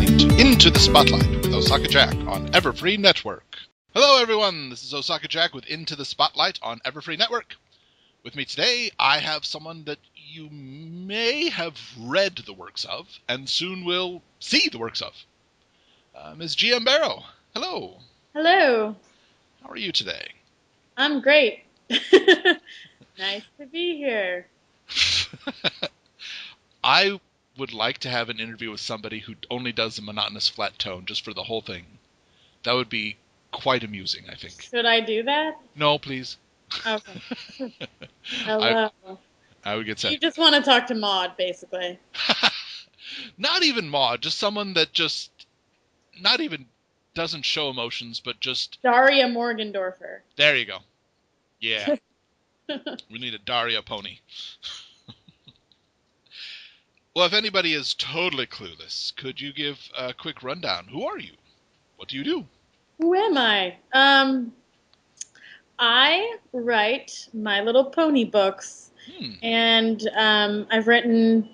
listening to Into the Spotlight with Osaka Jack on Everfree Network. Hello everyone, this is Osaka Jack with Into the Spotlight on Everfree Network. With me today, I have someone that you may have read the works of, and soon will see the works of. Ms. G.M. Berrow, hello. Hello. How are you today? I'm great. Nice to be here. I would like to have an interview with somebody who only does a monotonous flat tone just for the whole thing. That would be quite amusing, I think. Should I do that? No, please. Okay. Hello. I would get sad. You just want to talk to Maud, basically. Not even Maud, just someone that just not even doesn't show emotions, but just... Daria Morgendorfer. There you go. Yeah. We need a Daria pony. Well, if anybody is totally clueless, could you give a quick rundown? Who are you? What do you do? Who am I? I write My Little Pony books, and I've written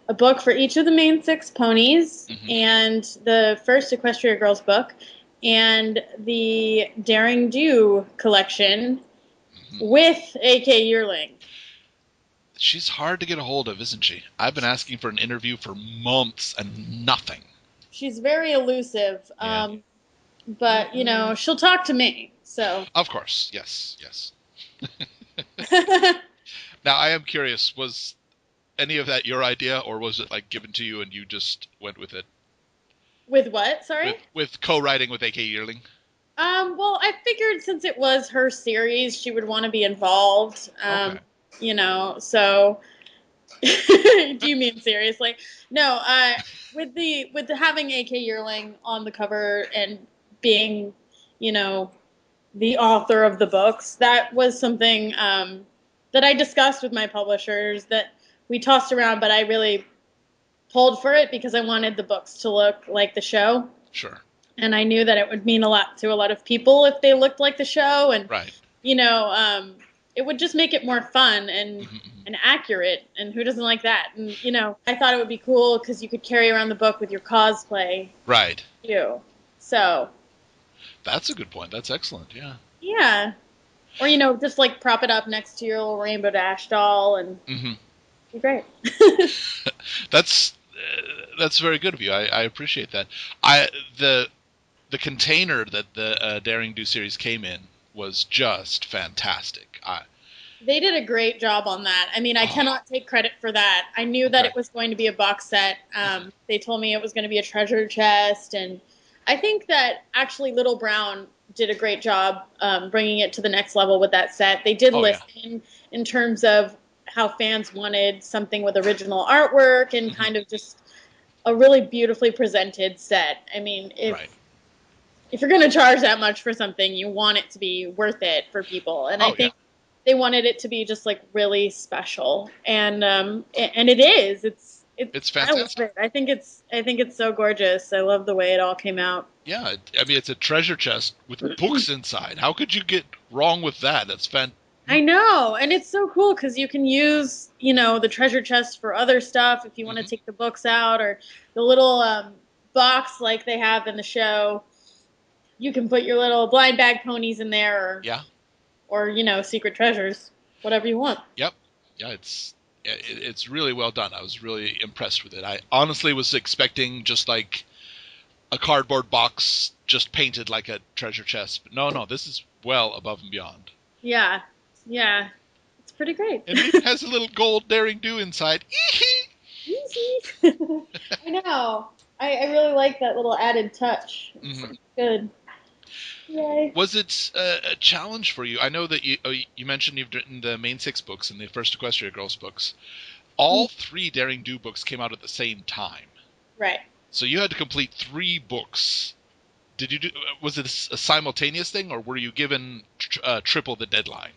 a book for each of the main 6 ponies, and the first Equestria Girls book, and the Daring Do collection with A.K. Yearling. She's hard to get a hold of, isn't she? I've been asking for an interview for months and nothing. She's very elusive, Yeah. but, you know, she'll talk to me, so. Of course, yes. Now, I am curious, was any of that your idea, or was it, like, given to you and you just went with it? With what, sorry? With co-writing with A.K. Yearling? Well, I figured since it was her series, she would want to be involved. Okay. You know, so do you mean seriously? No, with the having A.K. Yearling on the cover and being, you know, the author of the books, that was something that I discussed with my publishers that we tossed around, but I really pulled for it because I wanted the books to look like the show. Sure. And I knew that it would mean a lot to a lot of people if they looked like the show, and right. You know, it would just make it more fun and accurate, and who doesn't like that? And, you know, I thought it would be cool because you could carry around the book with your cosplay. Right. Too. So. That's a good point. That's excellent, yeah. Yeah. Or, you know, just, like, prop it up next to your little Rainbow Dash doll, and it'd be great. That's very good of you. I appreciate that. The container that the Daring Do series came in was just fantastic. They did a great job on that. I mean, I cannot take credit for that. I knew that it was going to be a box set. They told me it was going to be a treasure chest, and I think that actually Little Brown did a great job bringing it to the next level with that set. They did listen in terms of how fans wanted something with original artwork and kind of just a really beautifully presented set. I mean, if you're going to charge that much for something, you want it to be worth it for people. And I think they wanted it to be just like really special, and it is. It's fantastic. I think it's so gorgeous. I love the way it all came out. Yeah, I mean, it's a treasure chest with books inside. How could you get wrong with that? That's fantastic. I know, and it's so cool because you can use, you know, the treasure chest for other stuff if you want to take the books out, or the little box like they have in the show. You can put your little blind bag ponies in there, or you know, secret treasures, whatever you want. Yep, yeah, it's really well done. I was really impressed with it. I honestly was expecting just like a cardboard box just painted like a treasure chest, but no, this is well above and beyond. Yeah, it's pretty great. And it even has a little gold Daring Do inside. I know. I really like that little added touch. It's good. Yay. Was it a challenge for you? I know that you mentioned you've written the main 6 books and the first Equestria Girls books. All 3 Daring Do books came out at the same time. Right. So you had to complete 3 books. Was it a simultaneous thing, or were you given triple the deadline?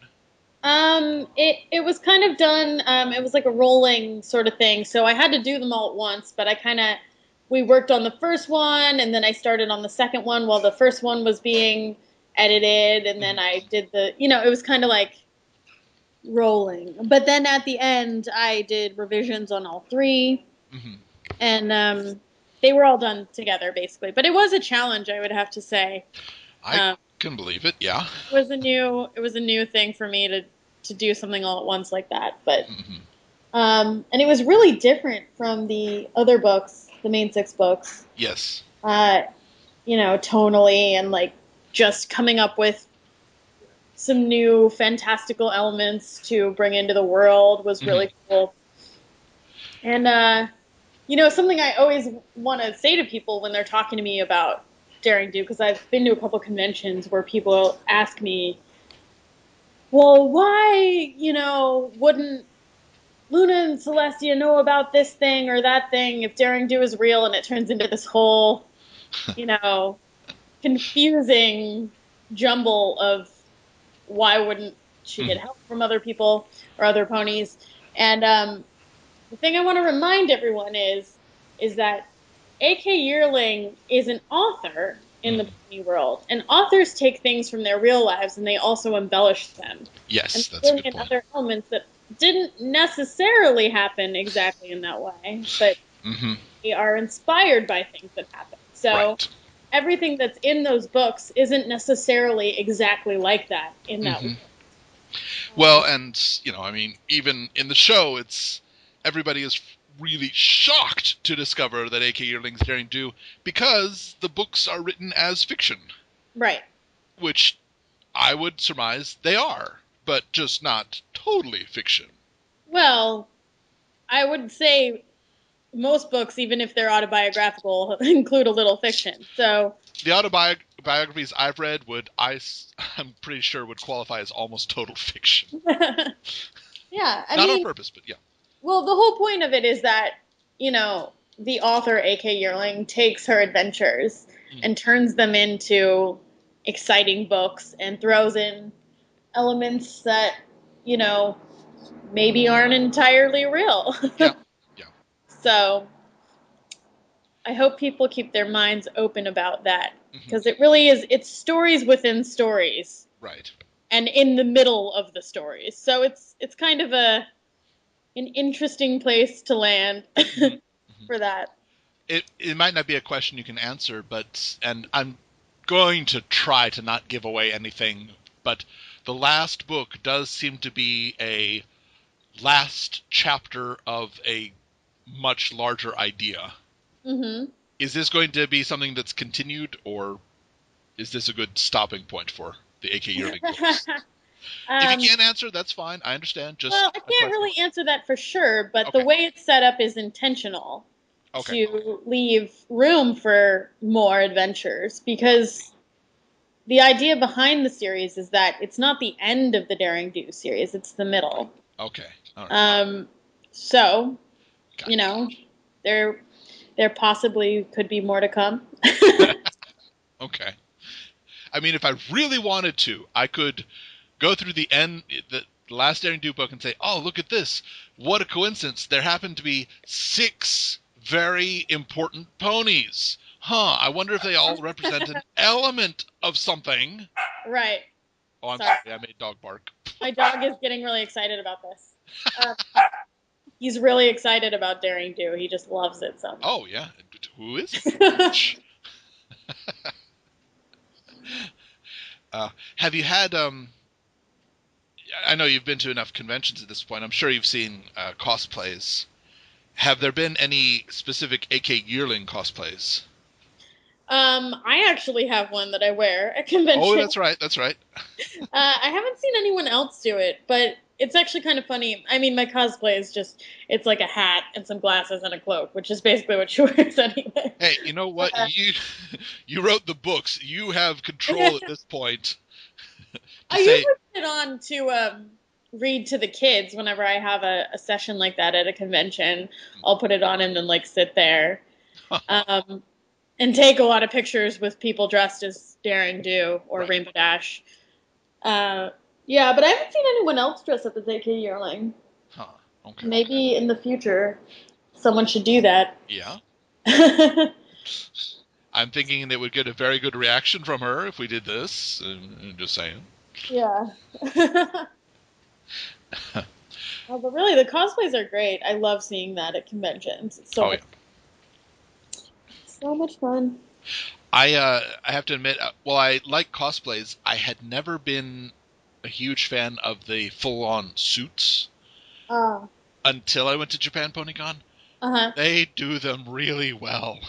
It was kind of done. It was like a rolling sort of thing. So I had to do them all at once, but we worked on the first one, and then I started on the second one while the first one was being edited, and then I did it was kind of like rolling. But then at the end, I did revisions on all 3, and they were all done together basically. But it was a challenge, I would have to say. I Um, can believe it. Yeah. it was a new thing for me to do something all at once like that. But Hmm. and it was really different from the other books, the main six books. Yes. Uh, tonally and like just coming up with some new fantastical elements to bring into the world was Hmm. really cool. And something I always want to say to people when they're talking to me about Daring Do, because I've been to a couple conventions where people ask me, well, why, wouldn't Luna and Celestia know about this thing or that thing if Daring Do is real? And it turns into this whole, you know, confusing jumble of why wouldn't she get Hmm. help from other people or other ponies? And the thing I want to remind everyone is that A.K. Yearling is an author in the Hmm. pony world, and authors take things from their real lives and they also embellish them and Yes, that's a bring good in point. other elements that didn't necessarily happen exactly in that way, but Hmm. they are inspired by things that happen. So Right. everything that's in those books isn't necessarily exactly like that in that Hmm. world. Well, and I mean, even in the show, it's everybody is really shocked to discover that A.K. Yearling's Daring Do because the books are written as fiction, Right. which I would surmise they are, but just not totally fiction. Well, I would say most books, even if they're autobiographical, include a little fiction. So, The autobiographies I've read I'm pretty sure would qualify as almost total fiction. yeah, I Not on mean, purpose, but yeah. well, the whole point of it is that, the author, A.K. Yearling, takes her adventures Mm. and turns them into exciting books and throws in elements that, you know, maybe aren't entirely real. Yeah. Yeah. So, I hope people keep their minds open about that Hmm. because it really is, it's stories within stories Right. and in the middle of the stories. So it's kind of an interesting place to land Hmm. Hmm. for that. It might not be a question you can answer, and I'm going to try to not give away anything, but the last book does seem to be a last chapter of a much larger idea. Hmm. Is this going to be something that's continued, or is this a good stopping point for the A.K. Yearling books? If you um, can't answer, that's fine. I understand. Just well, I a can't question. really answer that for sure, but the Okay. way it's set up is intentional Okay. to leave room for more adventures because the idea behind the series is that it's not the end of the Daring Do series, it's the Right. middle. Okay. All right. Um, so, Got you know, there there possibly could be more to come. it. Okay. I mean, if I really wanted to, I could go through the last Daring Do book and say, "Oh, look at this! What a coincidence! There happen to be 6 very important ponies. Huh? I wonder if they all represent an element of something." Right. Oh, I'm Sorry. sorry. I made dog bark. My dog is getting really excited about this. Uh, he's really excited about Daring Do. He just loves it so much. Oh yeah. Who isn't? Have you had I know you've been to enough conventions at this point. I'm sure you've seen cosplays. Have there been any specific AK Yearling cosplays? I actually have one that I wear at Oh, convention. that's right. That's right. I haven't seen anyone else do it, but it's actually kind of funny. I mean, my cosplay is just, it's like a hat and some glasses and a cloak, which is basically what she wears anyway. Hey, you know what? Uh, You wrote the books. You have control at this point to I say, usually put it on to read to the kids whenever I have a session like that at a convention. I'll put it on and then like sit there um, and take a lot of pictures with people dressed as Daring Do or right. Rainbow Dash. Uh, yeah, but I haven't seen anyone else dress up as AK Yearling. Huh. Okay. Maybe in the future, someone should do that. Yeah. I'm thinking they would get a very good reaction from her if we did this. Just saying. Yeah. Oh, but really, the cosplays are great. I love seeing that at conventions. It's so Oh yeah. much. So much fun. I have to admit, while I like cosplays, I had never been a huge fan of the full-on suits Uh, until I went to Japan PonyCon. uh-huh. They do them really well.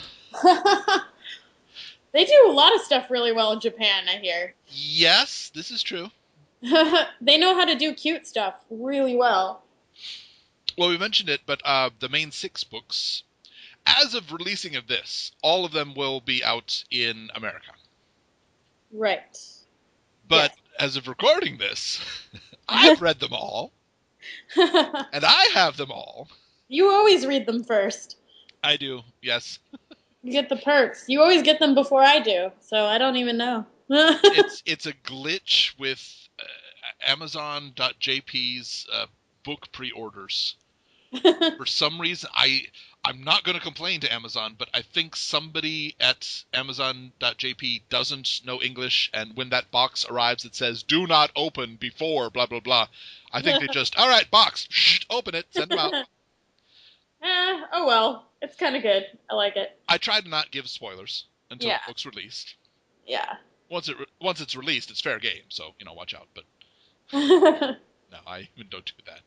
They do a lot of stuff really well in Japan, I hear. Yes, this is true. They know how to do cute stuff really well. Well, we mentioned it, but the main 6 books, as of releasing of this, all of them will be out in America. Right. But Yes. as of recording this, I've read them all, and I have them all. You always read them first. I do, yes. You get the perks. You always get them before I do, so I don't even know. It's a glitch with Amazon.jp's book pre-orders. For some reason, I'm not going to complain to Amazon, but I think somebody at Amazon.jp doesn't know English, and when that box arrives, it says "Do not open before blah blah blah." I think they just, all right, box, shh, open it, send them out. Oh well. It's kind of good. I like it. I try to not give spoilers until the Yeah. book's released. Yeah. Once it's released, it's fair game, so watch out. But no, I even don't do that.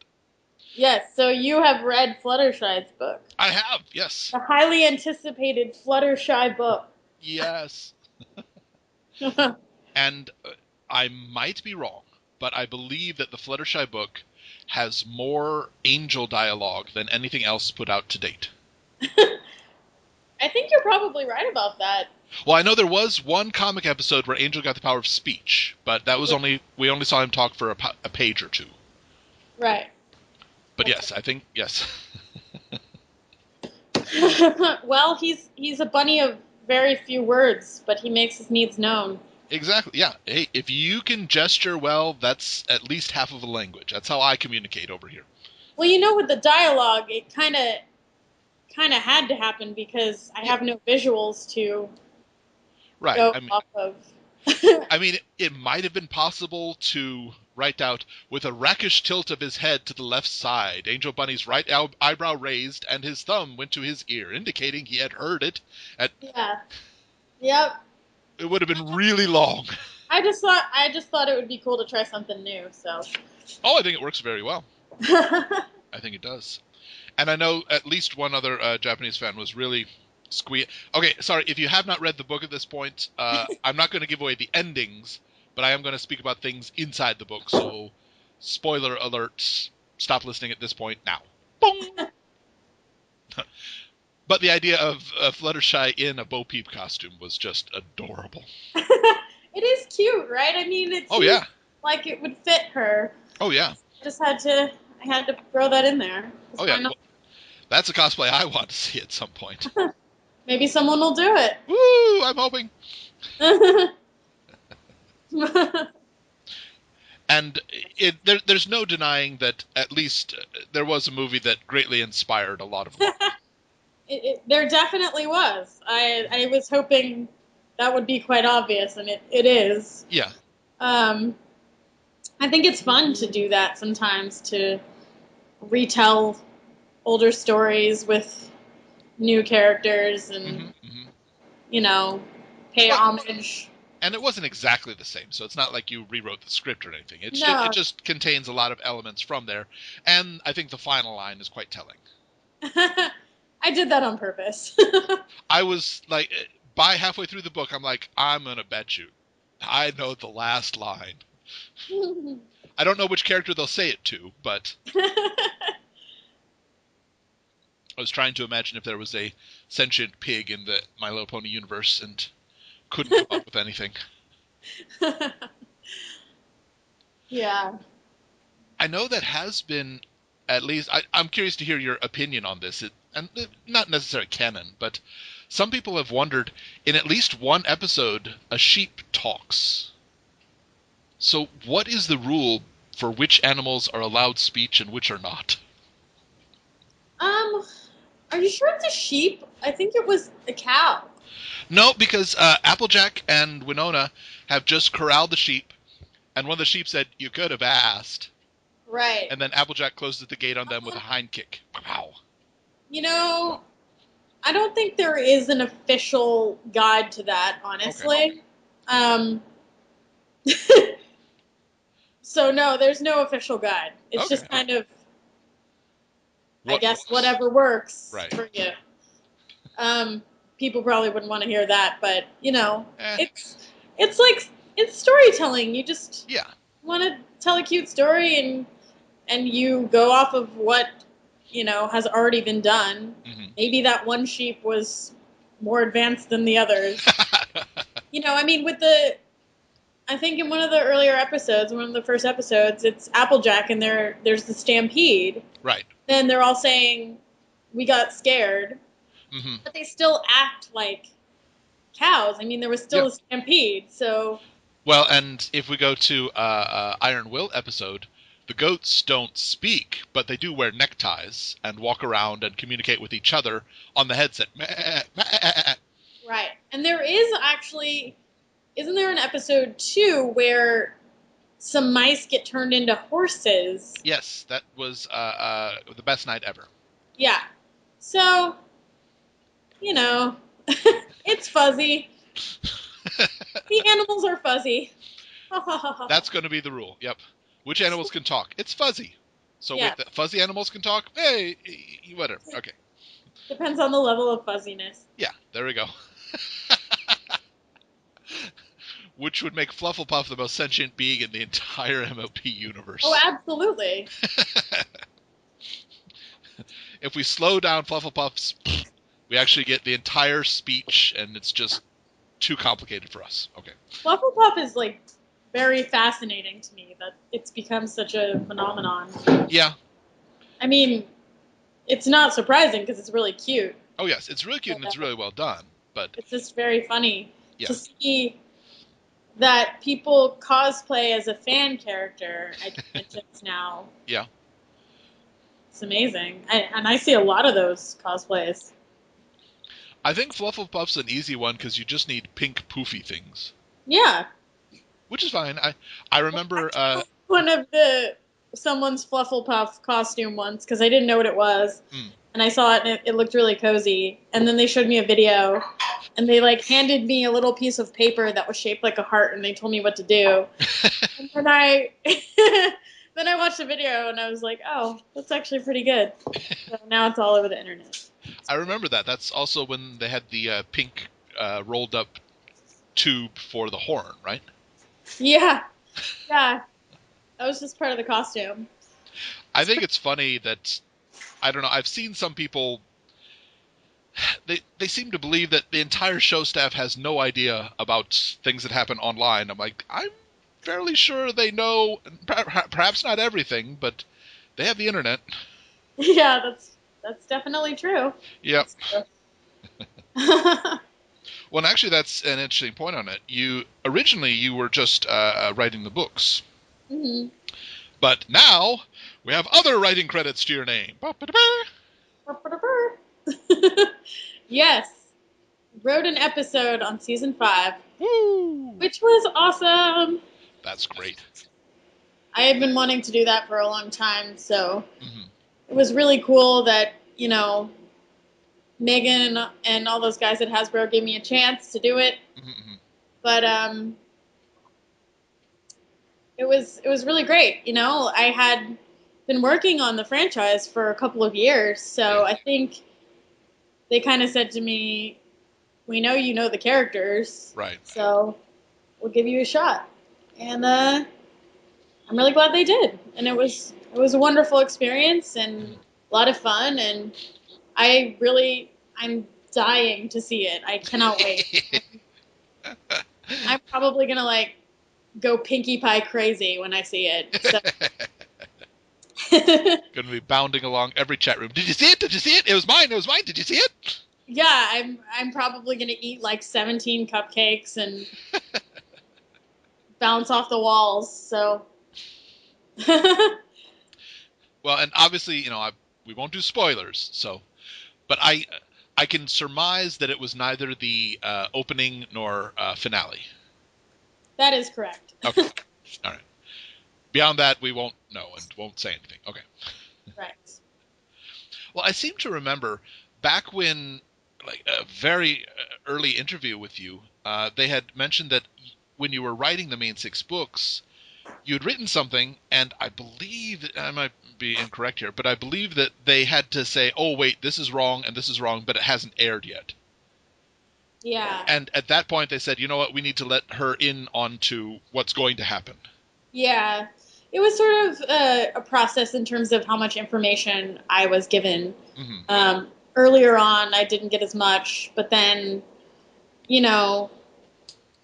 Yes, so you have read Fluttershy's book. I have, yes, The highly anticipated Fluttershy book. yes. And I might be wrong, but I believe that the Fluttershy book has more angel dialogue than anything else put out to date. I think you're probably right about that. Well, I know there was one comic episode where Angel got the power of speech, but that was we only saw him talk for a page or two. Right. But yes, I think yes. Well, he's a bunny of very few words, but he makes his needs known. Exactly. Yeah. Hey, if you can gesture well, that's at least half of a language. That's how I communicate over here. Well, with the dialogue, it kind of had to happen because I Yeah. have no visuals to Right. go off of. I mean, it might have been possible to write out with a rakish tilt of his head to the left side, Angel Bunny's right eyebrow raised, and his thumb went to his ear, indicating he had heard it. Yeah. Yep. It would have been really long. I just thought it would be cool to try something new. So. Oh, I think it works very well. I think it does. And I know at least one other Japanese fan was really Okay, sorry, if you have not read the book at this point, I'm not going to give away the endings, but I am going to speak about things inside the book, so spoiler alerts, stop listening at this point now. Boom! But the idea of Fluttershy in a Bo Peep costume was just adorable. It is cute, right? I mean, it Oh, seems yeah. like it would fit her. Oh, yeah. I had to throw that in there. 'Cause Oh, why yeah. not? Well, that's a cosplay I want to see at some point. Maybe someone will do it. Woo! I'm hoping. And there's no denying that at least there was a movie that greatly inspired a lot of them. There definitely was. I was hoping that would be quite obvious, and it is. Yeah. Um, I think it's fun to do that sometimes, to retell older stories with new characters and, pay Well, homage. and it wasn't exactly the same, so it's not like you rewrote the script or anything. No. It just contains a lot of elements from there, and I think the final line is quite telling. I did that on purpose. I was like, by halfway through the book, I'm like, I'm gonna bet you, I know the last line. I don't know which character they'll say it to, but I was trying to imagine if there was a sentient pig in the My Little Pony universe and couldn't come up with anything. Yeah. I know that has been, at least, I'm curious to hear your opinion on this, and not necessarily canon, but some people have wondered, in at least one episode, a sheep talks. So what is the rule for which animals are allowed speech and which are not? Are you sure it's a sheep? I think it was a cow. No, because Applejack and Winona have just corralled the sheep, and one of the sheep said, "You could have asked." Right. And then Applejack closes the gate on them with a hind kick. Wow. You know, I don't think there is an official guide to that, honestly. Okay. So no, there's no official guide. It's Okay. just kind of, I What guess, works? whatever works Right. for you. Um, People probably wouldn't want to hear that, but Eh. it's like it's storytelling. You just Yeah. want to tell a cute story, and you go off of what has already been done. Hmm. Maybe that one sheep was more advanced than the others. I mean, I think in one of the earlier episodes, one of the first episodes, it's Applejack, and there's the stampede. Right. Then they're all saying, "We got scared," Hmm. but they still act like cows. I mean, there was Yeah. still a stampede, so Well, and if we go to Iron Will episode, the goats don't speak, but they do wear neckties and walk around and communicate with each other on the headset. Meh, meh. right. And there is actually, isn't there an episode too where some mice get turned into horses? Yes, that was the best night ever. Yeah. So, you know, it's fuzzy. The animals are fuzzy. That's going to be the rule. Yep. Which animals can talk? It's fuzzy. So Yeah. wait, the fuzzy animals can talk? Hey, whatever. Okay. Depends on the level of fuzziness. Yeah, there we go. Which would make Flufflepuff the most sentient being in the entire MLP Oh, universe. absolutely. If we slow down Flufflepuff's, we actually get the entire speech, and it's just too complicated for us. Okay. Flufflepuff is like very fascinating to me that it's become such a phenomenon. Yeah. I mean, it's not surprising because it's really cute. Oh yes, it's really cute and it's really well done. But It's just very funny yeah, to see that people cosplay as a fan character at conventions now. yeah. It's amazing. And I see a lot of those cosplays. I think Flufflepuff's an easy one because you just need pink poofy things, Yeah. which is fine. I remember. One of someone's Flufflepuff costume once because I didn't know what it was. Mm. And I saw it and it looked really cozy. And then they showed me a video and they like handed me a little piece of paper that was shaped like a heart and they told me what to do. And then I then I watched the video and I was like, oh, that's actually pretty good. So now it's all over the internet. I remember that. That's also when they had the pink rolled up tube for the horn, right? Yeah. Yeah. That was just part of the costume. I think it's funny that I don't know. I've seen some people. They seem to believe that the entire show staff has no idea about things that happen online. I'm like, I'm fairly sure they know, perhaps not everything, but they have the internet. Yeah, that's definitely true. Yep. True. Well, and actually, that's an interesting point on it. Originally you were just writing the books, hmm but now we have other writing credits to your name. Yes, wrote an episode on season 5, Woo! which was awesome. That's great. I had been wanting to do that for a long time, so Hmm. it was really cool that Megan and all those guys at Hasbro gave me a chance to do it. Hmm. But it was really great. I had been working on the franchise for a couple of years, so Yeah. I think they kind of said to me, "We know you know the characters, Right. so we'll give you a shot." And I'm really glad they did. And it was a wonderful experience and a lot of fun. And I'm dying to see it. I cannot wait. I'm probably gonna like go Pinkie Pie crazy when I see it. So. Going to be bounding along every chat room. Did you see it? Did you see it? It was mine. It was mine. Did you see it? Yeah, I'm probably gonna eat like 17 cupcakes and bounce off the walls. So. Well, and obviously, we won't do spoilers. So, but I can surmise that it was neither the opening nor finale. That is correct. Okay. All right. Beyond that, we won't know and won't say anything. Okay. Right. Well, I seem to remember back when like a very early interview with you, they had mentioned that when you were writing the main 6 books, you had written something, and I believe, I might be incorrect here, but I believe that they had to say, oh, wait, this is wrong and this is wrong, but it hasn't aired yet. Yeah. And at that point, they said, you know what, we need to let her in onto what's going to happen. Yeah. It was sort of a process in terms of how much information I was given. Mm-hmm. Earlier on, I didn't get as much, but then, you know,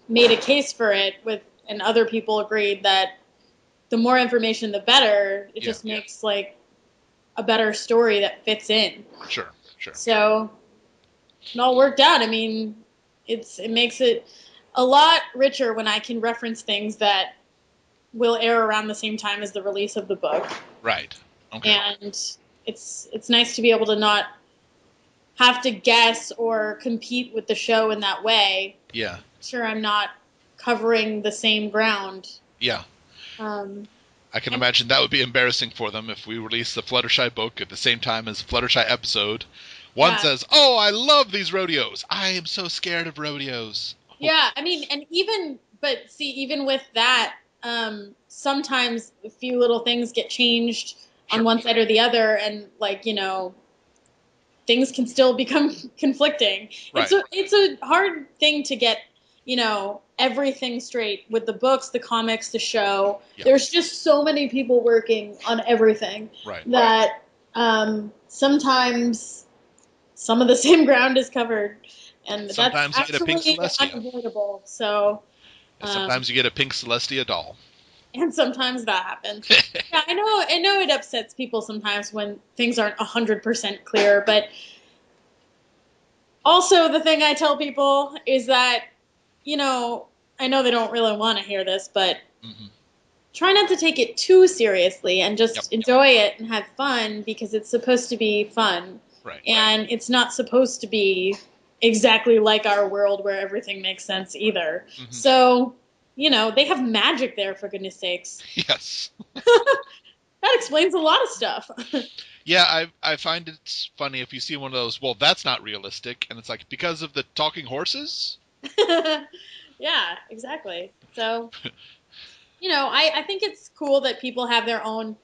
made a case for it with, and other people agreed that the more information, the better. It just makes like a better story that fits in. Sure. So it all worked out. I mean, it makes it a lot richer when I can reference things that will air around the same time as the release of the book. Right. Okay. And it's nice to be able to not have to guess or compete with the show in that way. Yeah. Sure, I'm not covering the same ground. Yeah. I can imagine that would be embarrassing for them if we release the Fluttershy book at the same time as Fluttershy episode. One says, oh, I love these rodeos. I am so scared of rodeos. Yeah, I mean, and even with that, sometimes a few little things get changed on one side or the other, and like, things can still become conflicting. Right. It's a hard thing to get, everything straight with the books, the comics, the show. Yeah. There's just so many people working on everything that sometimes some of the same ground is covered. And sometimes that's you get a pink actually Celestia. Unavoidable. So sometimes you get a pink Celestia doll. And sometimes that happens. Yeah, I know it upsets people sometimes when things aren't 100% clear, but also the thing I tell people is that, I know they don't really want to hear this, but try not to take it too seriously and just enjoy it and have fun, because it's supposed to be fun. Right. And it's not supposed to be exactly like our world where everything makes sense either. So, they have magic there, for goodness sakes. Yes. That explains a lot of stuff. Yeah, I find it's funny if you see one of those, well, that's not realistic, and it's like, because of the talking horses? Yeah, exactly. So, I think it's cool that people have their own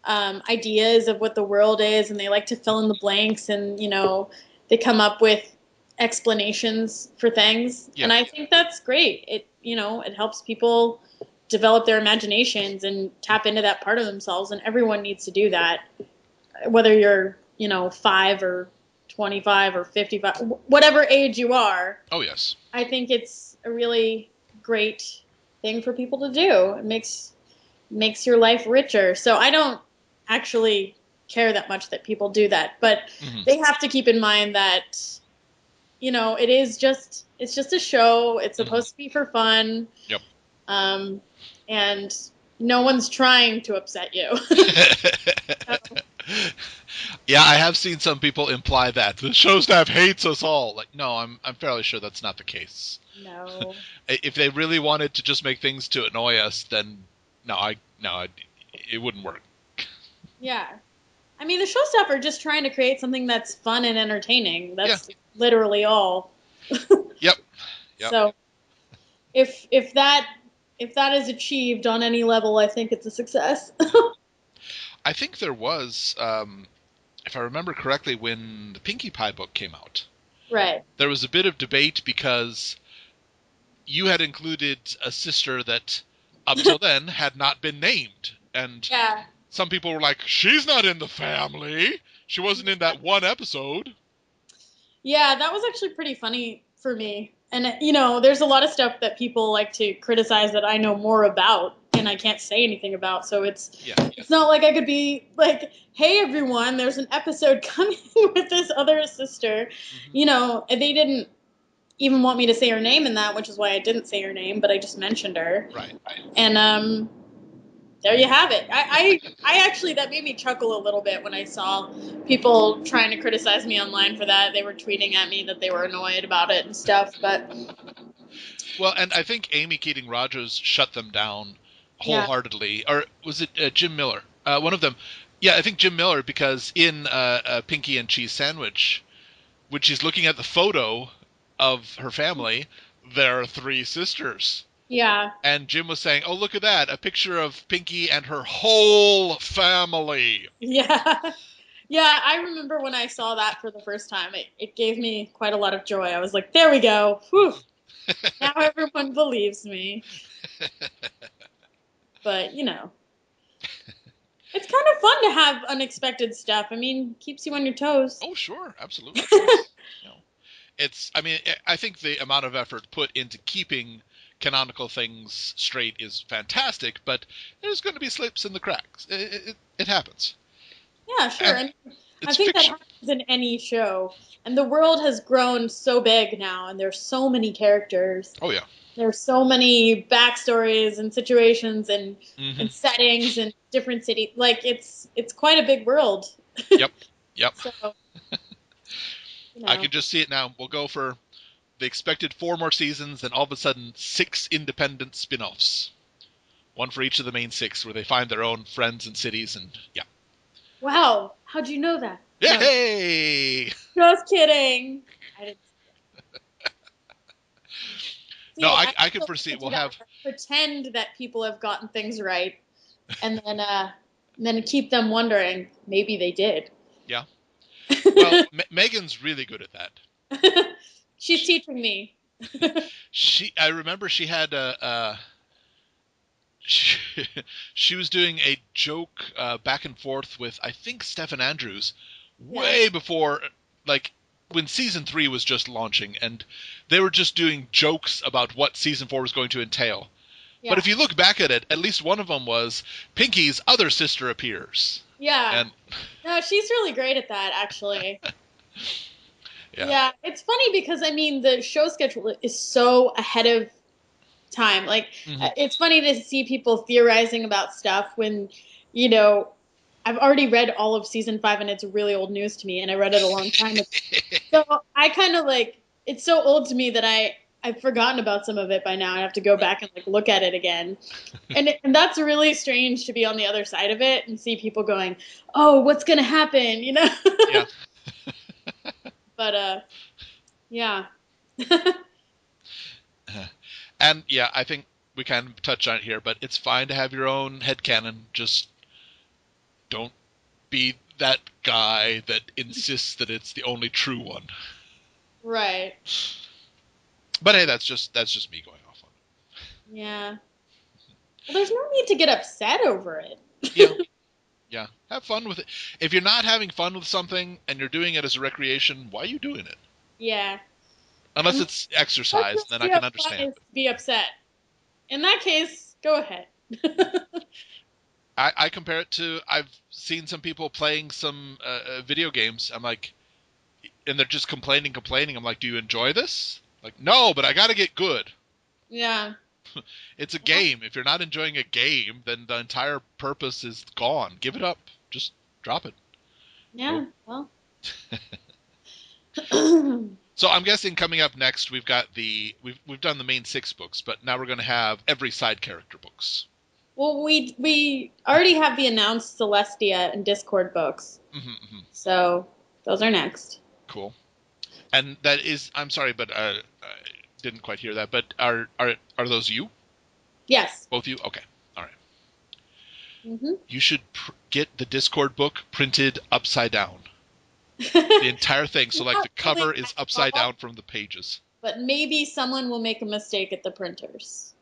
ideas of what the world is, and they like to fill in the blanks, and, they come up with explanations for things. Yeah. And I think that's great. It helps people develop their imaginations and tap into that part of themselves, and everyone needs to do that, whether you're 5 or 25 or 55, whatever age you are. Oh, yes. I think it's a really great thing for people to do. It makes your life richer. So I don't actually care that much that people do that, but they have to keep in mind that it's just a show. It's supposed to be for fun. Yep. And no one's trying to upset you. Yeah, I have seen some people imply that the show staff hates us all. Like, no, I'm fairly sure that's not the case. No. If they really wanted to just make things to annoy us, then it wouldn't work. Yeah. I mean, the show staff are just trying to create something that's fun and entertaining. That's literally all. Yep. So, if that is achieved on any level, I think it's a success. I think there was, if I remember correctly, when the Pinkie Pie book came out. Right. There was a bit of debate because you had included a sister that, up till then, had not been named. And some people were like, she's not in the family. She wasn't in that one episode. Yeah, that was actually pretty funny for me. And, there's a lot of stuff that people like to criticize that I know more about and I can't say anything about. So it's not like I could be like, hey, everyone, there's an episode coming with this other sister. And they didn't even want me to say her name in that, which is why I didn't say her name, but I just mentioned her. Right. And there you have it. I actually, that made me chuckle a little bit when I saw people trying to criticize me online for that. They were tweeting at me that they were annoyed about it and stuff, but... Well, and I think Amy Keating Rogers shut them down wholeheartedly. Or was it Jim Miller? One of them. Yeah, I think Jim Miller, because in Pinky and Cheese Sandwich, when she's looking at the photo of her family, there are three sisters. Yeah. And Jim was saying, "Oh, look at that! A picture of Pinky and her whole family." Yeah. Yeah, I remember when I saw that for the first time, it gave me quite a lot of joy. I was like, there we go. Whew. Now everyone believes me. But, it's kind of fun to have unexpected stuff. I mean, keeps you on your toes. Oh, sure, absolutely. It's. I mean, I think the amount of effort put into keeping canonical things straight is fantastic, but there's going to be slips in the cracks. It happens. Yeah, sure. And I mean, I it's think that fiction. happens in any show. And the world has grown so big now, and there's so many characters. Oh yeah. There's so many backstories and situations and Hmm. settings and different cities. Like it's quite a big world. Yep. Yep. So, you I know. can just see it now. We'll go for the expected 4 more seasons, then all of a sudden 6 independent spin-offs. One for each of the main 6, where they find their own friends and cities, and yeah. Wow, how'd you know that? No, Yay! just kidding. I didn't No, see. I I can feel foresee like to do we'll that, have. pretend that people have gotten things right, and then keep them wondering maybe they did. Yeah. Well, Megan's really good at that. She's teaching me. I remember she had she, she was doing a joke back and forth with, I think, Stephen Andrews, Yeah, way before, like, when season 3 was just launching, and they were just doing jokes about what season 4 was going to entail. But yeah, if you look back at it, at least one of them was Pinky's other sister appears, yeah. and No, she's really great at that, actually. yeah. Yeah, it's funny because I mean the show schedule is so ahead of time. Like Hmm. it's funny to see people theorizing about stuff when, you know, I've already read all of season 5 and it's really old news to me and I read it a long time ago. So I kind of like it's so old to me that I've forgotten about some of it by now. I have to go Right. back and like look at it again. And that's really strange to be on the other side of it and see people going, "Oh, what's going to happen?" Yeah. But yeah. And yeah, I think we kind of touched on it here, but it's fine to have your own headcanon. Just don't be that guy that insists that it's the only true one. Right. But hey, that's just me going off on Yeah. Well, there's no need to get upset over it. it. Yeah, yeah. Have fun with it. If you're not having fun with something and you're doing it as a recreation, why are you doing it? Yeah. Unless Unless it's exercise, then I you can have fun understand is it. to be upset. In that case, go ahead. I compare it to, I've seen some people playing some video games. I'm like, and they're just complaining. I'm like, do you enjoy this? Like, no, but I got to get good. Yeah. It's a game. If you're not enjoying a game, then the entire purpose is gone. Give it up. Just drop it. Go. Yeah. Well. So I'm guessing coming up next we've got we've done the main 6 books, but now we're going to have every side character books. Well, we already have the announced Celestia and Discord books, Hmm. Hmm. so those are next. Cool. And that is, I'm sorry, but I didn't quite hear that. But are those you? Yes. Both you? Okay. All right. Hmm. You should get the Discord book printed upside down. The entire thing. So like Not the really cover is my upside fault, down from the pages. but maybe someone will make a mistake at the printers.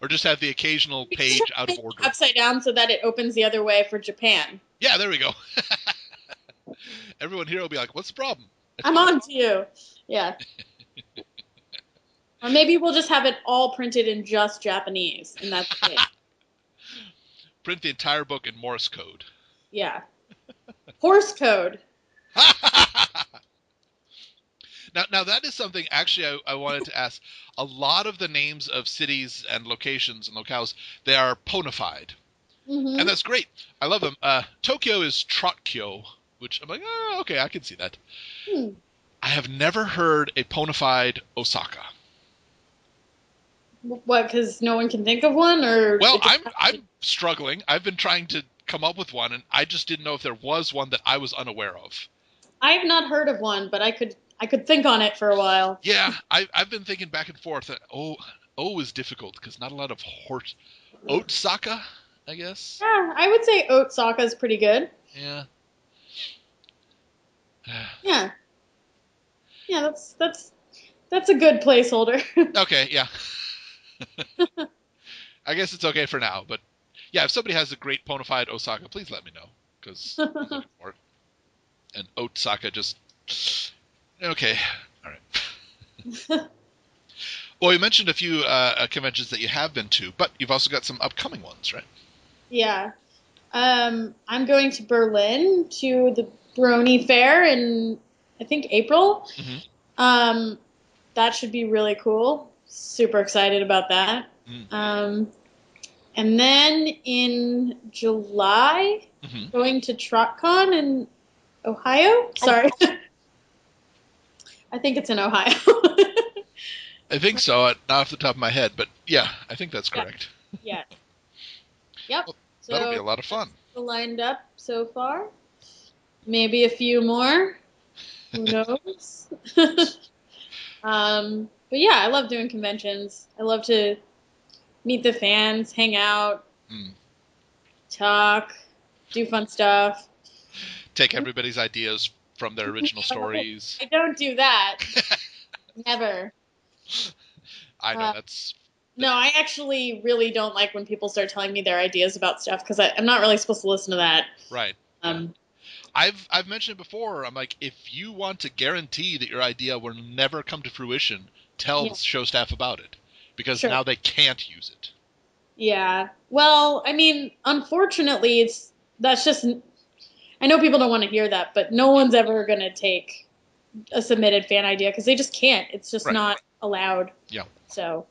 Or just have the occasional We just have page to out of make it order. upside down so that it opens the other way for Japan. Yeah, there we go. Everyone here will be like, what's the problem? It's I'm fine. on to you. Yeah. Or maybe we'll just have it all printed in just Japanese, and that's it. Print the entire book in Morse code. Yeah. Horse code. Now that is something actually I wanted to ask. A lot of the names of cities and locations and locales, they are ponified. And Hmm. that's great. I love them. Tokyo is Trotkyo, which I'm like, oh, okay, I can see that. Hmm. I have never heard a ponified Osaka. What? Because no one can think of one, or Well, it just I'm struggling. I've been trying to come up with one, and I just didn't know if there was one that I was unaware of. I have not heard of one, but I could think on it for a while. Yeah, I've been thinking back and forth. That, O is difficult because not a lot of oat saka, I guess. Yeah, I would say oat saka is pretty good. Yeah. Yeah. Yeah, that's a good placeholder. Okay, yeah. I guess it's okay for now, but yeah, if somebody has a great bona fide Osaka, please let me know, because I'm looking for it. And Otsaka just... Okay, all right. Well, you mentioned a few conventions that you have been to, but you've also got some upcoming ones, right? Yeah. I'm going to Berlin to the Brony Fair in, I think, April. Mm-hmm. That should be really cool. Super excited about that. Mm. And then in July, Mm-hmm. going to TrotCon in Ohio. Sorry. Oh. I think it's in Ohio. I think so, not off the top of my head, but yeah, I think that's correct. Yeah. Yep. Well, that'll be So a lot of fun. that's lined up so far. Maybe a few more. Who knows? But yeah, I love doing conventions. I love to meet the fans, hang out, talk, do fun stuff. Take everybody's ideas from their original stories. I don't do that. Never. I know, that's... No, I actually really don't like when people start telling me their ideas about stuff because I'm not really supposed to listen to that. Right. I've mentioned it before. I'm like, if you want to guarantee that your idea will never come to fruition, tell the show staff about it, because now they can't use it. Yeah. Well, I mean, unfortunately, that's just. I know people don't want to hear that, but no one's ever going to take a submitted fan idea because they just can't. It's just not allowed. Yeah. So.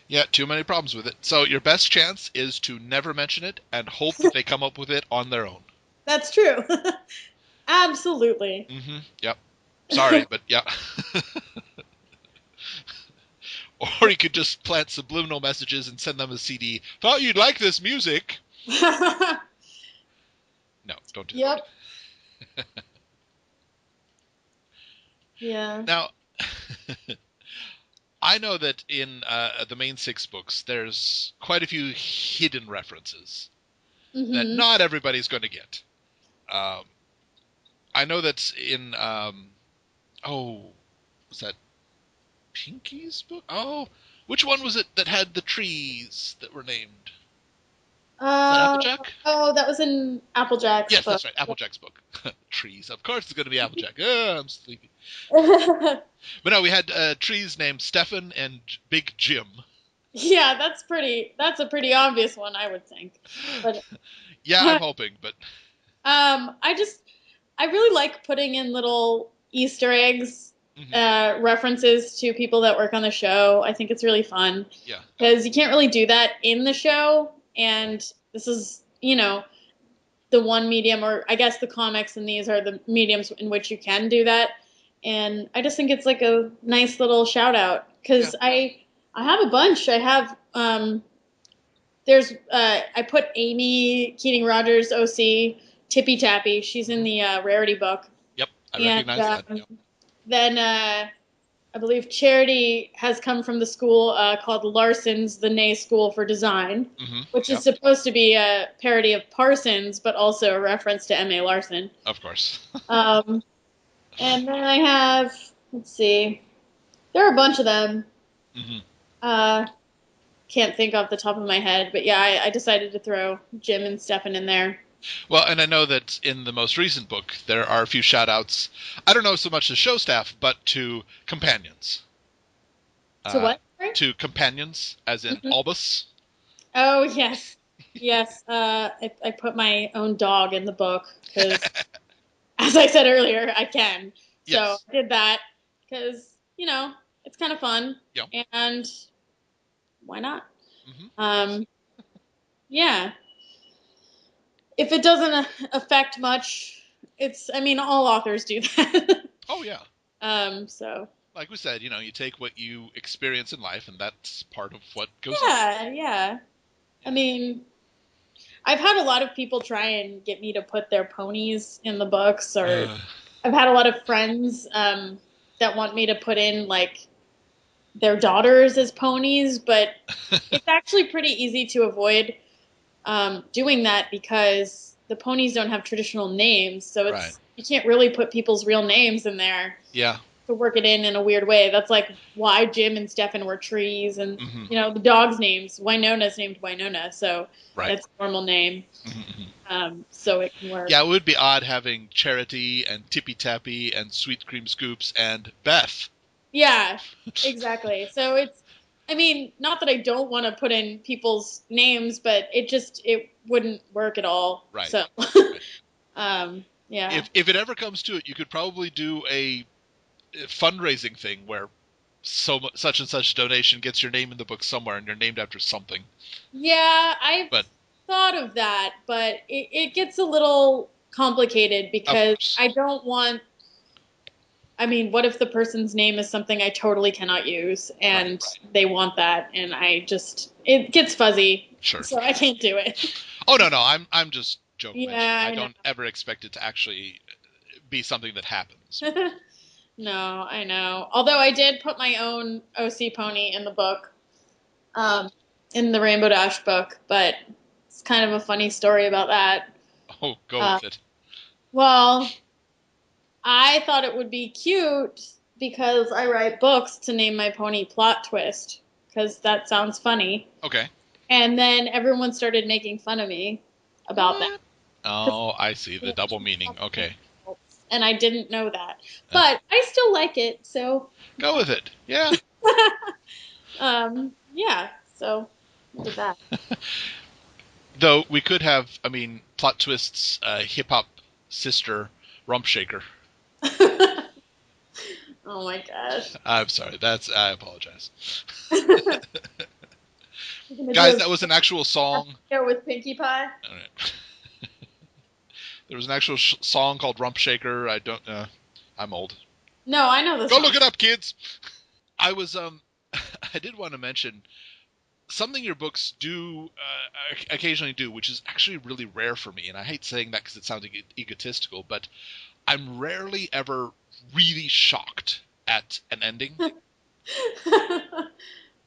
Yeah, too many problems with it. So your best chance is to never mention it and hope that they come up with it on their own. That's true. Absolutely. Mm-hmm. Yep. Sorry, but yeah. Or you could just plant subliminal messages and send them a CD. Thought you'd like this music. No, don't do that. Yep. Yeah. Now, I know that in the main 6 books, there's quite a few hidden references that not everybody's going to get. I know that in, was that Pinky's book? Oh, which one was it that had the trees that were named? Is that Applejack? Oh, that was in Applejack's book. Yes, that's right. Applejack's book. Trees. Of course it's going to be Applejack. I'm sleepy. But no, we had trees named Stefan and Big Jim. Yeah, that's a pretty obvious one, I would think. But yeah, I'm hoping, but I really like putting in little Easter eggs, references to people that work on the show. I think it's really fun. Yeah. Because you can't really do that in the show, and this is, the one medium, or I guess the comics and these are the mediums in which you can do that. And I just think it's like a nice little shout out because I have a bunch. I have I put Amy Keating Rogers OC Tippy Tappy. She's in the Rarity book. Yep, I recognize that. Yep. Then I believe Charity has come from the school called Larson's, the Ney School for Design, which is supposed to be a parody of Parsons, but also a reference to M.A. Larson. Of course. And then I have, let's see, there are a bunch of them. Can't think off the top of my head, but yeah, I decided to throw Jim and Stefan in there. Well, and I know that in the most recent book, there are a few shout-outs. I don't know so much to show staff, but to companions. To what? To companions, as in Albus. Oh, yes. Yes. I put my own dog in the book because, as I said earlier, I can. Yes. So I did that because, it's kind of fun. Yep. And why not? Yeah. If it doesn't affect much, all authors do that. Oh, yeah. So. Like we said, you take what you experience in life, and that's part of what goes on. Yeah. I mean, I've had a lot of people try and get me to put their ponies in the books, or Uh, I've had a lot of friends that want me to put in like their daughters as ponies, but it's actually pretty easy to avoid doing that because the ponies don't have traditional names, so right. you can't really put people's real names in there Yeah. to work it in a weird way. That's like why Jim and Stefan were trees, and Hmm. the dog's names. Winona's named Winona, so Right. that's a normal name. Hmm. So it can work. Yeah, it would be odd having Charity and Tippy Tappy and Sweet Cream Scoops and Beth. Yeah, exactly. So I mean, not that I don't want to put in people's names, but it wouldn't work at all. Right. So, Right. yeah. If it ever comes to it, you could probably do a fundraising thing where such and such donation gets your name in the book somewhere, and you're named after something. Yeah, I've But thought of that, but it gets a little complicated of because course, I don't want. I mean, what if the person's name is something I totally cannot use right. and they want that, and it gets fuzzy, Sure. so I can't do it. Oh no, no, I'm just joke mentioning. Yeah, I I know. don't ever expect it to actually be something that happens. No, I know. Although I did put my own OC pony in the book, um, in the Rainbow Dash book, but it's kind of a funny story about that. Oh, go Uh, with it. well, I thought it would be cute because I write books to name my pony Plot Twist because that sounds funny. Okay. And then everyone started making fun of me about that. What? 'Cause Oh, I see the double meaning. Okay. and I didn't know that. Uh, But I still like it, so Go with it. Yeah. yeah, so I did that. Though we could have, I mean, Plot Twist's hip hop sister, Rump Shaker. Oh my gosh. I'm sorry. I apologize. You're gonna do Guys, a that was an actual song. video with Pinkie Pie? All right. There was an actual song called Rump Shaker. I don't. I'm old. No, I know the Go song. look it up, kids. I was I did want to mention something your books do occasionally do, which is actually really rare for me. And I hate saying that because it sounds egotistical, but I'm rarely ever really shocked at an ending.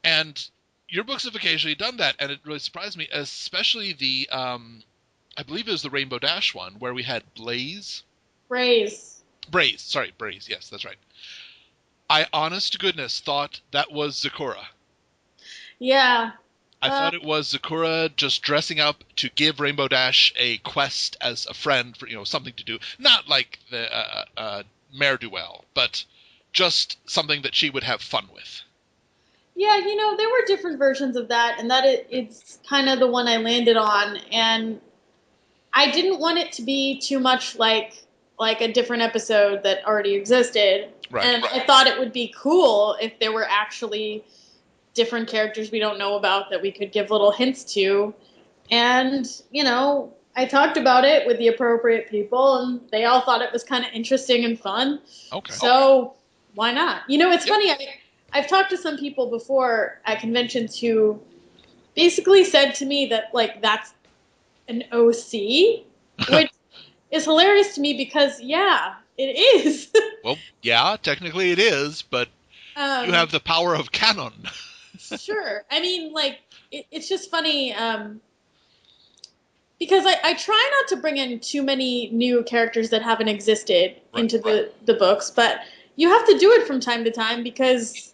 And your books have occasionally done that, and it really surprised me, especially the I believe it was the Rainbow Dash one where we had Raise. Braze. Yes, that's right. I, honest to goodness, thought that was Zakura. Yeah. I Uh, thought it was Zakura just dressing up to give Rainbow Dash a quest as a friend for something to do, not like the Mare Duel, but just something that she would have fun with. yeah, there were different versions of that, and it's kind of the one I landed on, and I didn't want it to be too much like a different episode that already existed. Right. And I thought it would be cool if there were actually different characters we don't know about that we could give little hints to. And, I talked about it with the appropriate people, and they all thought it was kind of interesting and fun. Okay. So why not? It's Yep. funny. I've talked to some people before at conventions who basically said to me that, like, that's an OC, which is hilarious to me because, yeah, it is. Well, yeah, technically it is, but you um, have the power of canon. sure. I mean, like, it's just funny. Because I try not to bring in too many new characters that haven't existed Right. into the books, but you have to do it from time to time because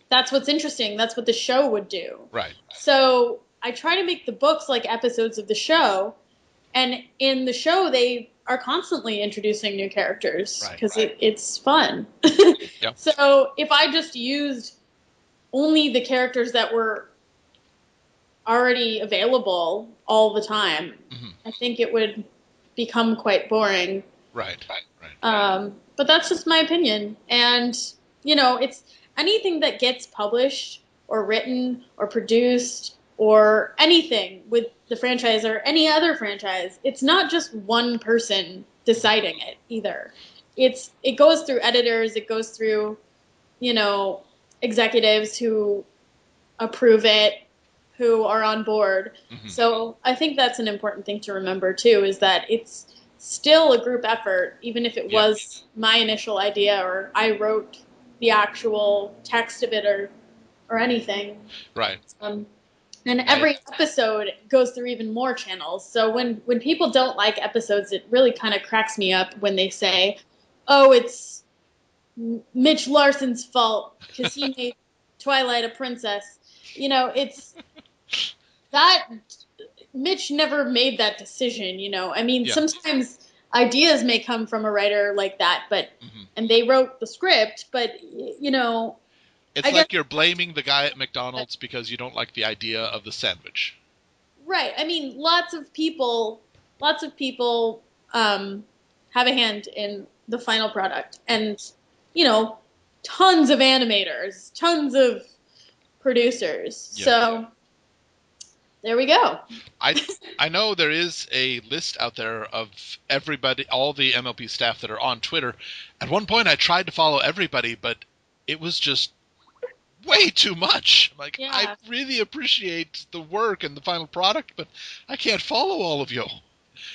that's what's interesting. That's what the show would do. Right. So I try to make the books like episodes of the show, and in the show they are constantly introducing new characters Right. because it's fun. Yep. So if I just used only the characters that were already available all the time, Hmm. I think it would become quite boring. Right. Right. But that's just my opinion. And, it's anything that gets published or written or produced or anything with the franchise or any other franchise, it's not just one person deciding it either. It goes through editors, it goes through, executives who approve it. who are on board. Hmm. So I think that's an important thing to remember too, is that it's still a group effort, even if it Yeah. was my initial idea or I wrote the actual text of it or anything. Right. Um, and Yeah. every episode goes through even more channels. So when people don't like episodes, it really kind of cracks me up when they say, "Oh, it's Mitch Larson's fault because he made Twilight a princess." It's that Mitch never made that decision. I mean, Yeah. sometimes ideas may come from a writer like that, but Hmm. and they wrote the script, but you know, It's I guess like you're blaming the guy at McDonald's because you don't like the idea of the sandwich. right. I mean, lots of people um, have a hand in the final product, and you know, tons of animators, tons of producers. Yeah. So there we go. I I know there is a list out there of everybody, all the MLP staff that are on Twitter. At one point, I tried to follow everybody, but it was just way too much. I'm like, I Yeah, really appreciate the work and the final product, but I can't follow all of you.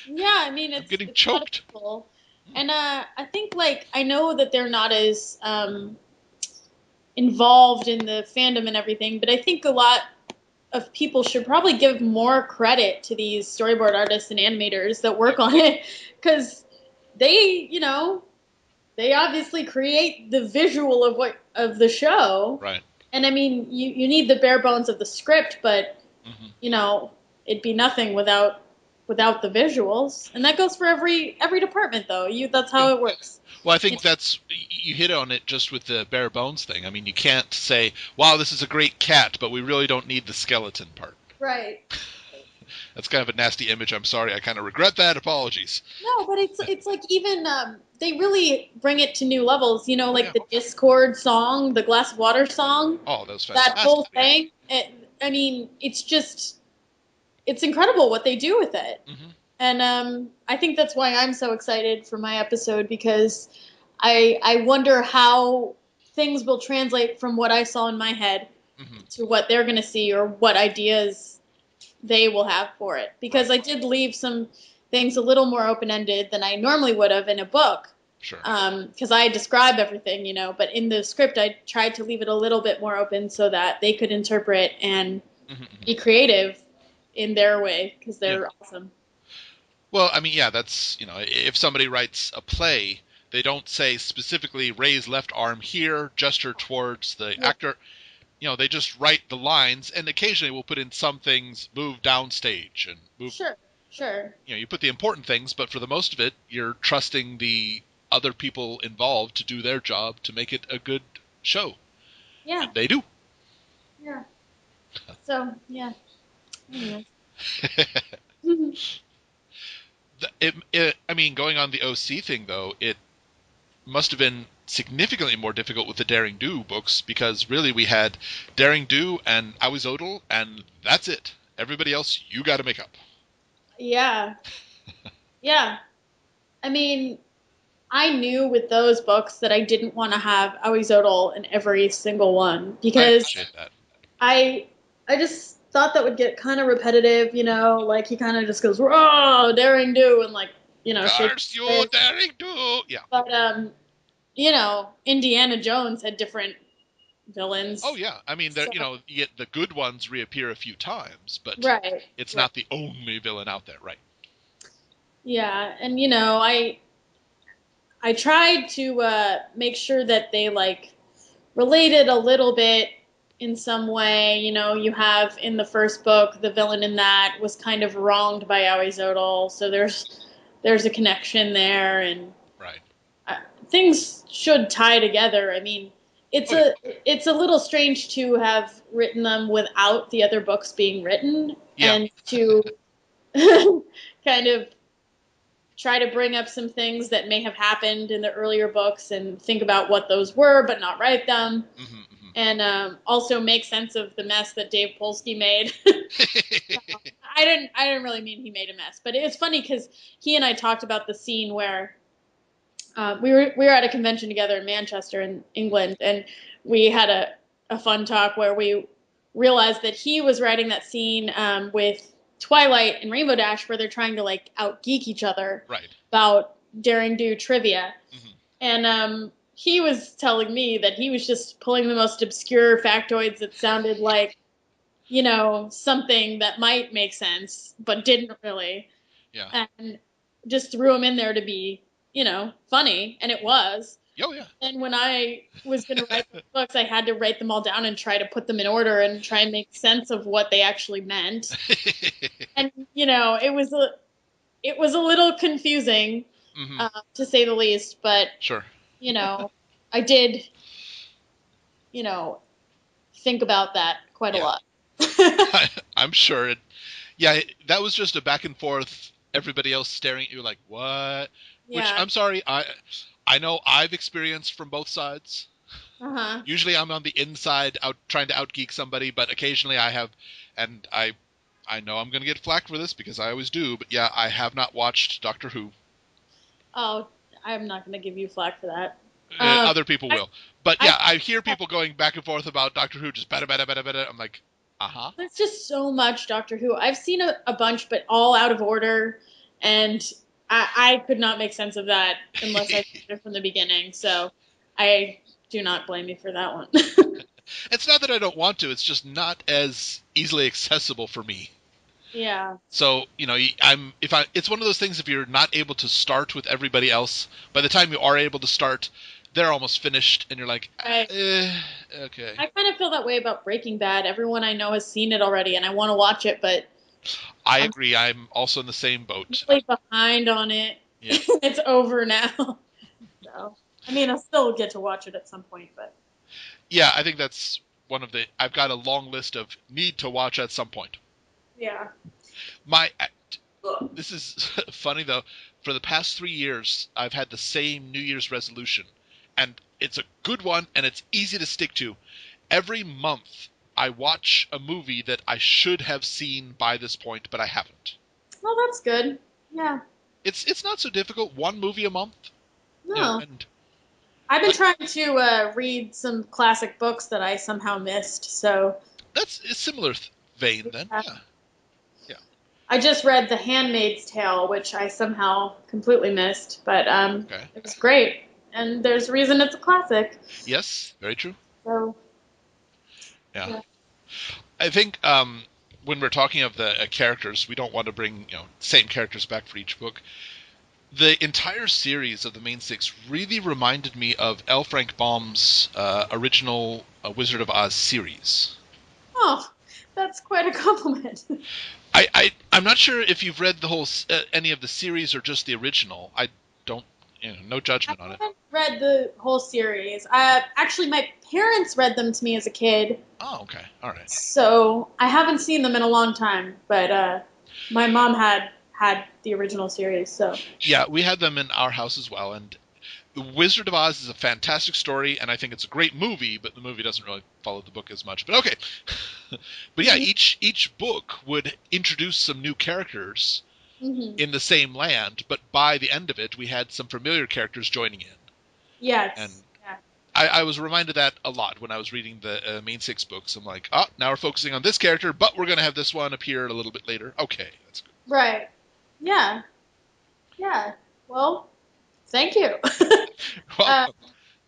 yeah. I mean, I'm it's getting it's a lot of choked. people, and I think like I know that they're not as involved in the fandom and everything, but I think a lot of people should probably give more credit to these storyboard artists and animators that work Yep. on it because they obviously create the visual of the show. Right. And I mean, you need the bare bones of the script, but Hmm. it'd be nothing without the visuals. And that goes for every department though. That's Yeah. how it works. Well, I You think that's you hit on it just with the bare bones thing. I mean, you can't say, "Wow, this is a great cat," but we really don't need the skeleton part. right. That's kind of a nasty image. I'm sorry. I kind of regret that. Apologies. No, but it's like even they really bring it to new levels. Oh Like yeah. the Discord song, the Glass of Water song, Oh, that was that whole fantastic. Yeah. thing. I mean, it's incredible what they do with it. Hmm. And I think that's why I'm so excited for my episode because I wonder how things will translate from what I saw in my head Hmm. to what they're going to see or what ideas they will have for it. Because Right. I did leave some things a little more open ended than I normally would have in a book. Sure. Because I describe everything, but in the script I tried to leave it a little bit more open so that they could interpret and Hmm. Hmm. be creative in their way because Yeah. they're awesome. Well, I mean, yeah, that's, if somebody writes a play, they don't say specifically raise left arm here, gesture towards the Yeah, actor. They just write the lines, and occasionally we'll put in some things, move downstage and move. sure, sure. You put the important things, but for the most of it, you're trusting the other people involved to do their job to make it a good show, Yeah, and they do. yeah. So, yeah. Anyway. I mean, going on the OC thing though, it must have been significantly more difficult with the Daring Do books because really we had Daring Do and Awizodel, and that's it. Everybody else you got to make up. Yeah, yeah. I mean, I knew with those books that I didn't want to have Awizodel in every single one I because appreciate that. I I just thought that would get kind of repetitive, like he kind of just goes, "Whoa, daring do," and like, shakes Curse his you, fist. Daring Do. Yeah. But Indiana Jones had different Oh villains. yeah. I mean, So, you get the good ones reappear a few times, but right, it's right. not the only villain out there, right? Yeah, and I tried to make sure that they like related a little bit in some way. You have in the first book the villain in that was kind of wronged by Aoi, so there's a connection there, and Right. uh, things should tie together. I mean, it's Oh yeah. a it's a little strange to have written them without the other books being written, Yeah. and to kind of try to bring up some things that may have happened in the earlier books and think about what those were, but not write them, Hmm. Hmm. and also make sense of the mess that Dave Polsky made. I didn't really mean he made a mess, but it's funny because he and I talked about the scene where we were at a convention together in Manchester in England, and we had a fun talk where realized that he was writing that scene with Twilight and Rainbow Dash where they're trying to like out geek each other Right. about daring do trivia. Mm-hmm. And he was telling me that he was just pulling the most obscure factoids that sounded like, something that might make sense, but didn't really. Yeah. And just threw them in there to be, funny. And it was. Oh, yeah. And when I was going to write those books, I had to write them all down and try to put them in order and try and make sense of what they actually meant. And, it was a little confusing, Mm-hmm. to say the least, but Sure. I did, think about that quite a Yeah. lot. I'm sure. Yeah, that was just a back and forth. Everybody else staring at you like, what? Which, Yeah. I'm sorry, I know I've experienced from both sides. Uh-huh. Usually I'm on the inside out trying to outgeek somebody, but occasionally I have, and I know I'm going to get flack for this because I always do, but yeah, I have not watched Doctor Who. Oh, I'm not going to give you flack for that. Other people I, will. But I, yeah, I hear people going back and forth about Doctor Who, just bada, bada, bada, bada. I'm like, uh-huh. there's just so much Doctor Who. I've seen a bunch, but all out of order, and I could not make sense of that unless I started from the beginning. So I do not blame you for that one. It's not that I don't want to, it's just not as easily accessible for me. Yeah. So, it's one of those things, if you're not able to start with everybody else, by the time you are able to start, they're almost finished, and you're like, Right. Okay. I kind of feel that way about Breaking Bad. Everyone I know has seen it already, and I want to watch it, but I I'm agree. I'm also in the same boat. really behind on it. Yeah. It's over now. So, I mean, I'll still get to watch it at some point, but Yeah, I think that's I've got a long list of need to watch at some point. yeah. My, this is funny though. For the past 3 years, I've had the same New Year's resolution, and it's a good one, and it's easy to stick to. Every month, I watch a movie that I should have seen by this point, but I haven't. Well, that's good. Yeah. It's not so difficult. One movie a month, No. and I've been trying to read some classic books that I somehow missed, so that's a similar vein then. yeah. Yeah, yeah. I just read The Handmaid's Tale, which I somehow completely missed, but Okay. it was great, and there's a reason it's a classic. Yes, very true. So, Yeah. yeah. I think when we're talking of the characters, we don't want to bring same characters back for each book. The entire series of the main six really reminded me of L. Frank Baum's original Wizard of Oz series. Oh, that's quite a compliment. I'm not sure if you've read the whole any of the series or just the original. I don't, no I judgment on it. haven't read the whole series. Actually, my parents read them to me as a kid, Oh, okay, all right. so I haven't seen them in a long time. But my mom had the original series, so Yeah, we had them in our house as well, and The Wizard of Oz is a fantastic story, and I think it's a great movie, but the movie doesn't really follow the book as much. But okay. But yeah, each book would introduce some new characters mm-hmm. in the same land, but by the end of it, we had some familiar characters joining in. And Yes, yeah. I was reminded that a lot when I was reading the main six books. I'm like, oh, now we're focusing on this character, but we're going to have this one appear a little bit later. Okay, that's good. Right. Yeah. Yeah. Well, thank you. uh, Welcome.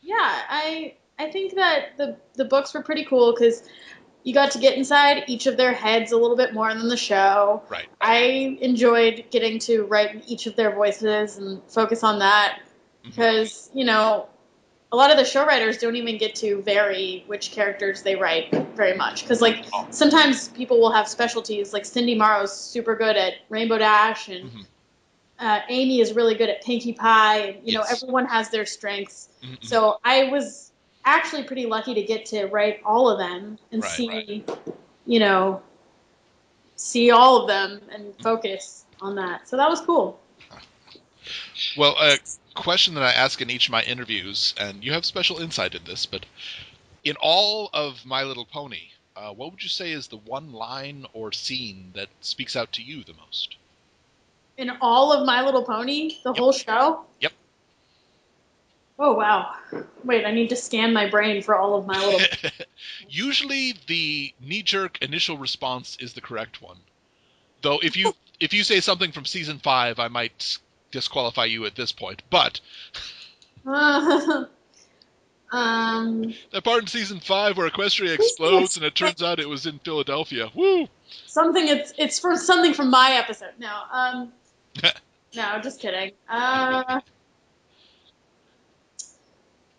yeah, I think that the books were pretty cool because you got to get inside each of their heads a little bit more than the show. Right. I enjoyed getting to write each of their voices and focus on that because, a lot of the show writers don't even get to vary which characters they write very much. Because, like, sometimes people will have specialties. Like, Cindy Morrow's super good at Rainbow Dash, and Amy is really good at Pinkie Pie. And, Yes. everyone has their strengths. Mm-hmm. So I was actually pretty lucky to get to write all of them and see all of them and focus on that. So that was cool. Well, a question that I ask in each of my interviews, and you have special insight in this, but in all of My Little Pony, what would you say is the one line or scene that speaks out to you the most? In all of My Little Pony, the whole show? Yep. Oh, wow. Wait, I need to scan my brain for all of My Little Pony. Usually the knee-jerk initial response is the correct one. Though if you say something from season 5, I might disqualify you at this point. But that part in season 5 where Equestria explodes and it turns out it was in Philadelphia. Woo! Something it's for something from my episode. No, just kidding.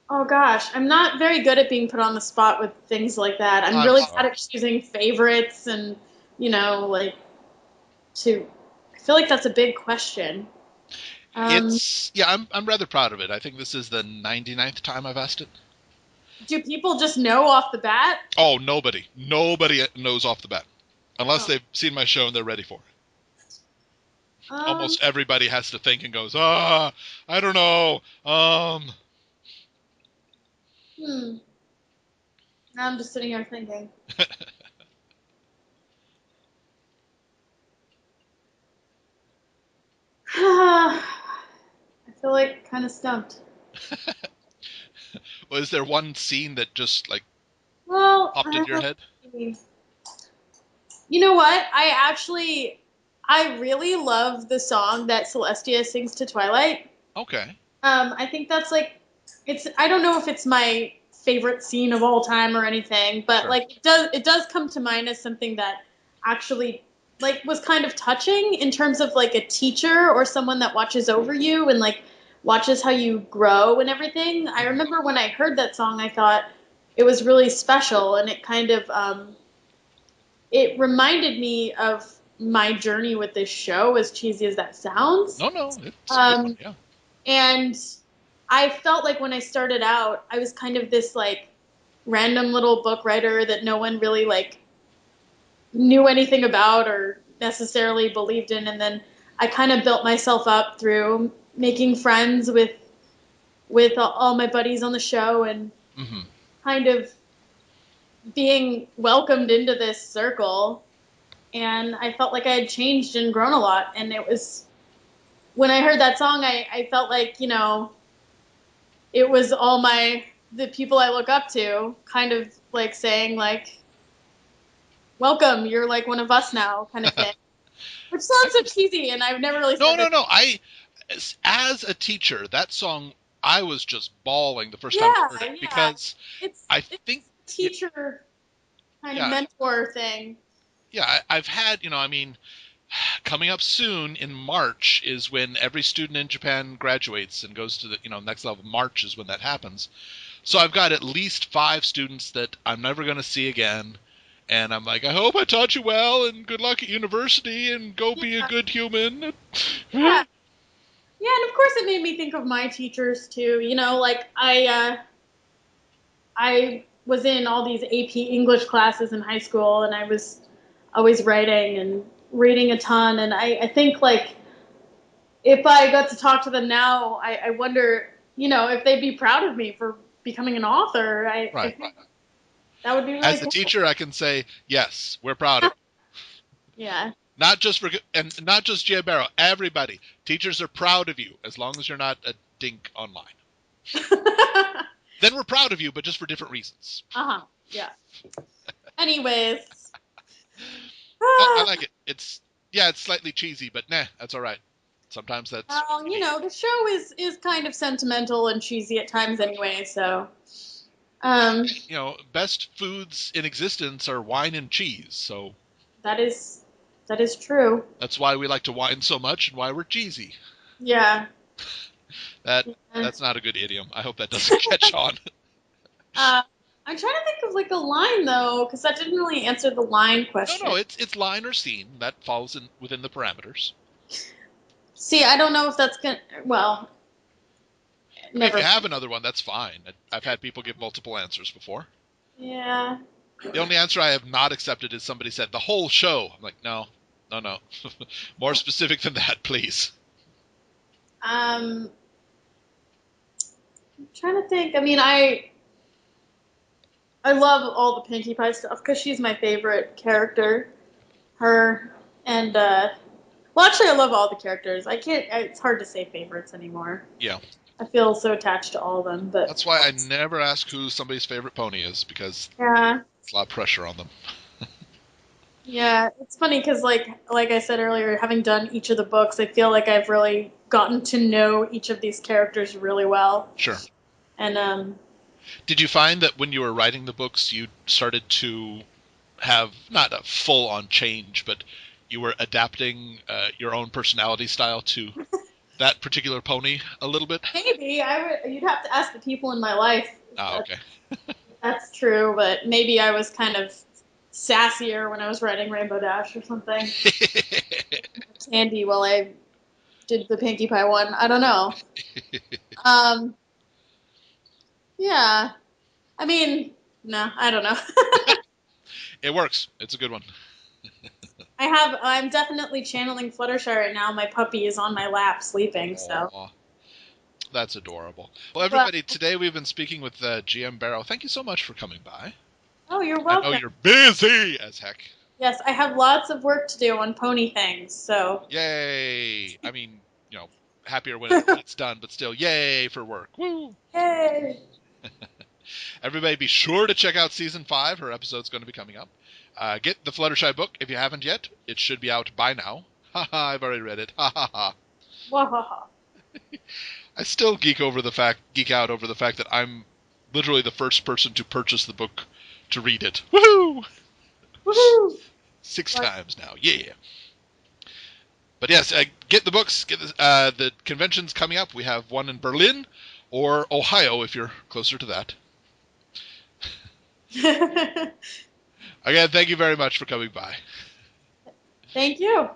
Oh gosh, I'm not very good at being put on the spot with things like that. I'm really bad at choosing favorites and, like I feel like that's a big question. I'm rather proud of it. I think this is the 99th time I've asked it. Do people just know off the bat? Oh, nobody knows off the bat, unless they've seen my show and they're ready for it. Almost everybody has to think and goes, I don't know. Now I'm just sitting here thinking. I feel like kind of stumped. Well, is there one scene that just popped into your head? You know what? I really love the song that Celestia sings to Twilight. Okay. I think that's I don't know if it's my favorite scene of all time or anything, but Sure. it does come to mind as something that actually was kind of touching in terms of a teacher or someone that watches over you and watches how you grow and everything. I remember when I heard that song, I thought it was really special, and it kind of it reminded me of my journey with this show, as cheesy as that sounds. No, it's a good one, yeah. And I felt like when I started out, I was kind of this random little book writer that no one really knew anything about or necessarily believed in, and then I kind of built myself up through making friends with all my buddies on the show and kind of being welcomed into this circle. And I felt like I had changed and grown a lot. And it was when I heard that song, I felt like, it was all the people I look up to kind of saying welcome, you're one of us now, kind of thing. Which sounds so cheesy, and I've never really said that. No. As a teacher, that song, I was just bawling the first time I heard it because it's I think teacher kind of mentor thing. Yeah, I've had, coming up soon in March is when every student in Japan graduates and goes to the, next level. March is when that happens. So I've got at least 5 students that I'm never going to see again. And I'm like, I hope I taught you well, and good luck at university, and go be a good human. Yeah. Yeah, and of course it made me think of my teachers too. I was in all these AP English classes in high school, and I was always writing and reading a ton. And I think if I got to talk to them now, I wonder, if they'd be proud of me for becoming an author. I think that would be really As cool. a teacher, I can say, yes, we're proud of you. Yeah. Not just Gia Berrow, everybody. Teachers are proud of you as long as you're not a dink online. Then we're proud of you, but just for different reasons. Yeah. Anyways. I like it. It's slightly cheesy, but that's all right. Sometimes that's. Well, the show is kind of sentimental and cheesy at times anyway, so. Best foods in existence are wine and cheese, so. That is true. That's why we like to wine so much and why we're cheesy. Yeah. That's not a good idiom. I hope that doesn't catch on. I'm trying to think of a line though, because that didn't really answer the line question. No, it's line or scene that falls within the parameters. See, I don't know if that's gonna. Well, never. If you have another one, that's fine. I've had people give multiple answers before. Yeah. The only answer I have not accepted is somebody said the whole show. I'm like, no. More specific than that, please. I'm trying to think. I mean, I love all the Pinkie Pie stuff because she's my favorite character. Her and well, actually, I love all the characters. I can't. It's hard to say favorites anymore. Yeah. I feel so attached to all of them, but that's why I never ask who somebody's favorite pony is, because It's a lot of pressure on them. Yeah, it's funny because like I said earlier, having done each of the books, I feel like I've really gotten to know each of these characters really well. Sure. And Did you find that when you were writing the books, you started to have not a full-on change, but you were adapting your own personality style to that particular pony a little bit? maybe you'd have to ask the people in my life Ah, if okay. that's true, but maybe I was kind of sassier when I was writing Rainbow Dash or something. Candy while I did the Pinkie Pie one. I don't know. Um, yeah. I mean, no, I don't know. It works. It's a good one. I'm definitely channeling Fluttershy right now. My puppy is on my lap sleeping, so. Aw, that's adorable. Well, Well, everybody, today we've been speaking with GM Berrow. Thank you so much for coming by. oh, you're I know welcome. you're busy as heck. Yes, I have lots of work to do on pony things, so. Yay! I mean, happier when it's done, but still, yay for work. Woo! Yay! Everybody be sure to check out Season 5. Her episode's going to be coming up. Get the Fluttershy book if you haven't yet. It should be out by now. Ha ha, I've already read it. Ha ha ha. Wahaha. I still geek out over the fact that I'm literally the first person to purchase the book to read it. Woohoo! Woohoo! 6 Like, times now. Yeah. But yes, get the books. Get the conventions coming up. We have one in Berlin or Ohio if you're closer to that. Again, thank you very much for coming by. Thank you.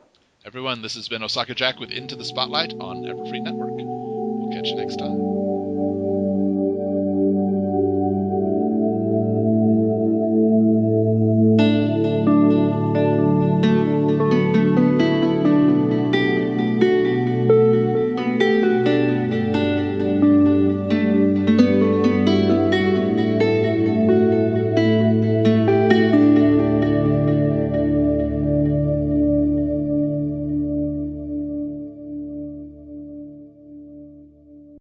Everyone, this has been Osaka Jack with Into the Spotlight on Everfree Network. We'll catch you next time.